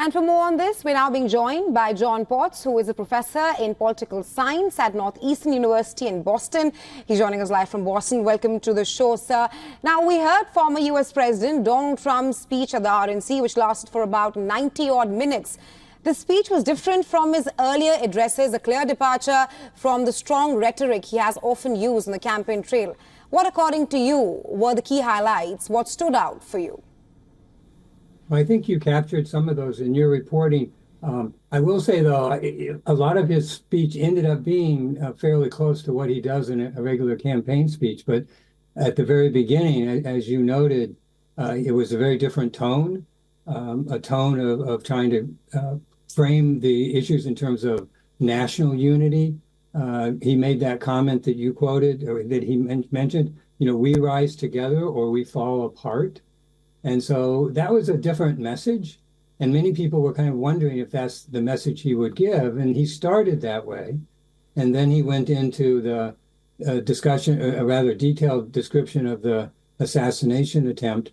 And for more on this, we're now being joined by John Potts, who is a professor in political science at Northeastern University in Boston. He's joining us live from Boston. Welcome to the show, sir. Now, we heard former U.S. President Donald Trump's speech at the RNC, which lasted for about 90-odd minutes. The speech was different from his earlier addresses, a clear departure from the strong rhetoric he has often used on the campaign trail. What, according to you, were the key highlights? What stood out for you? Well, I think you captured some of those in your reporting. I will say, though, a lot of his speech ended up being fairly close to what he does in a regular campaign speech. But at the very beginning, as you noted, it was a very different tone, a tone of trying to frame the issues in terms of national unity. He made that comment that you quoted, or that he mentioned, we rise together or we fall apart. And so that was a different message. And many people were kind of wondering if that's the message he would give. And he started that way. And then he went into the discussion, a rather detailed description of the assassination attempt.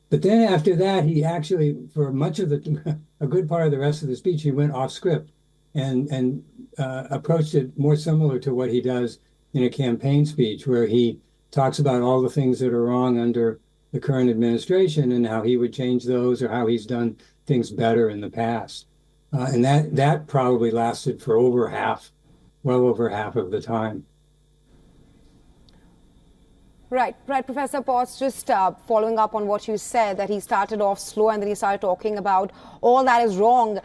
But then after that, he actually, for much of a good part of the rest of the speech, he went off script and approached it more similar to what he does in a campaign speech, where he talks about all the things that are wrong under the current administration and how he would change those, or how he's done things better in the past. And that probably lasted for well over half of the time. Right, Professor Potts, just following up on what you said, that he started off slow and then he started talking about all that is wrong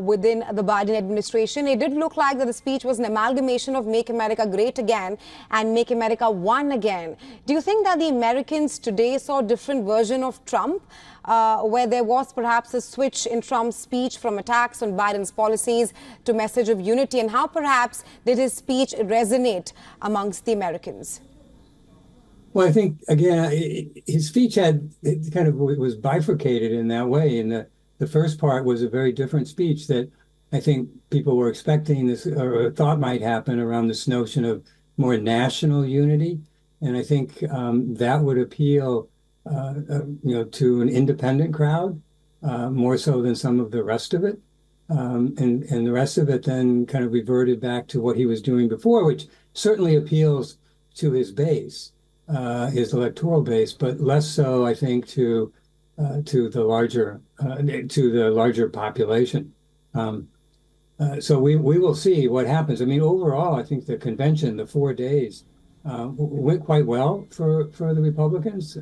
within the Biden administration. It did look like that the speech was an amalgamation of Make America Great Again and Make America One Again. Do you think that the Americans today saw a different version of Trump, where there was perhaps a switch in Trump's speech from attacks on Biden's policies to message of unity, and how perhaps did his speech resonate amongst the Americans? Well, I think, again, his speech was bifurcated in that way. And the first part was a very different speech that I think people were expecting this, or thought might happen, around this notion of more national unity. And I think that would appeal, to an independent crowd, more so than some of the rest of it. And the rest of it then kind of reverted back to what he was doing before, which certainly appeals to his base. His electoral base, but less so, I think, to the larger population. So we will see what happens. I mean, overall, I think the convention, the 4 days, went quite well for the Republicans.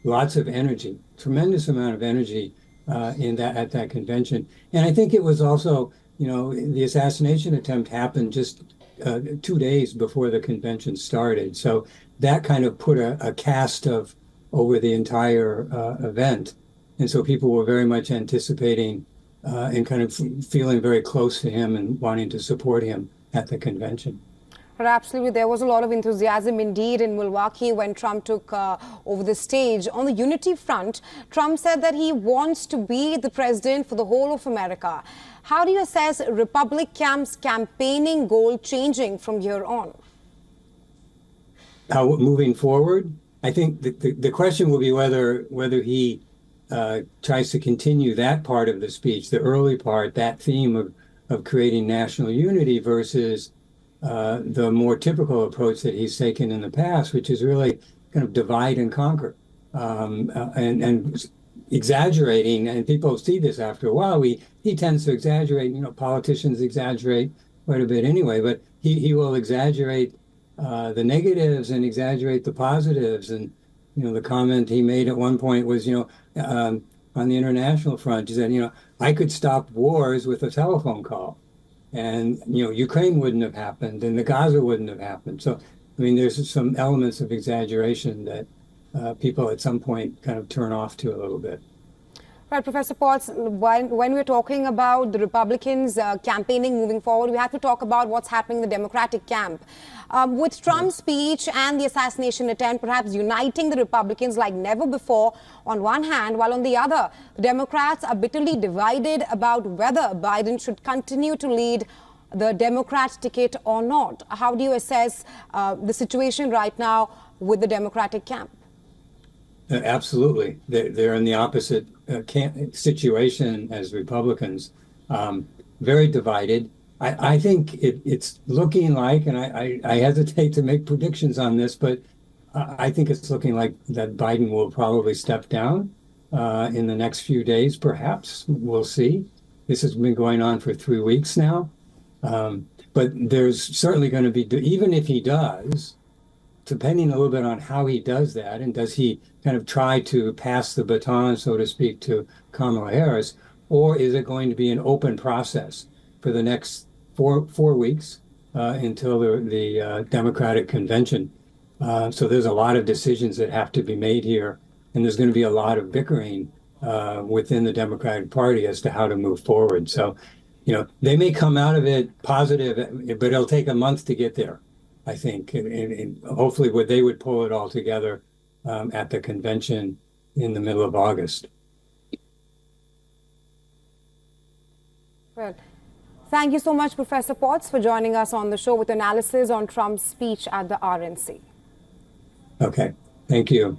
Lots of energy, tremendous amount of energy at that convention, and I think it was also, the assassination attempt happened just 2 days before the convention started. So that kind of put a cast over the entire event. And so people were very much anticipating and kind of feeling very close to him and wanting to support him at the convention. But absolutely, there was a lot of enthusiasm indeed in Milwaukee when Trump took over the stage. On the unity front, Trump said that he wants to be the president for the whole of America. How do you assess Republican camp's campaigning goal changing from here on? Moving forward, I think the question will be whether he tries to continue that part of the speech, the early part, that theme of creating national unity, versus the more typical approach that he's taken in the past, which is really kind of divide and conquer, and exaggerating. And people see this after a while. He tends to exaggerate. Politicians exaggerate quite a bit anyway, but he will exaggerate the negatives and exaggerate the positives. And the comment he made at one point was, on the international front, he said, I could stop wars with a telephone call. And, Ukraine wouldn't have happened, and the Gaza wouldn't have happened. So, I mean, there's some elements of exaggeration that people at some point kind of turn off to a little bit. Right, Professor Potts, when we're talking about the Republicans campaigning moving forward, we have to talk about what's happening in the Democratic camp. With Trump's speech and the assassination attempt perhaps uniting the Republicans like never before on one hand, while on the other, the Democrats are bitterly divided about whether Biden should continue to lead the Democrat ticket or not. How do you assess the situation right now with the Democratic camp? Absolutely. They're in the opposite situation as Republicans, very divided. I think it's looking like, and I hesitate to make predictions on this, but I think it's looking like that Biden will probably step down in the next few days, perhaps. We'll see. This has been going on for 3 weeks now. But there's certainly going to be, even if he does, depending a little bit on how he does that, and does he kind of try to pass the baton, so to speak, to Kamala Harris, or is it going to be an open process for the next four weeks until the Democratic convention? So there's a lot of decisions that have to be made here, and there's going to be a lot of bickering within the Democratic Party as to how to move forward. So, they may come out of it positive, but it'll take a month to get there, I think. And hopefully they would pull it all together at the convention in the middle of August. Well, thank you so much, Professor Potts, for joining us on the show with analysis on Trump's speech at the RNC. Okay, thank you.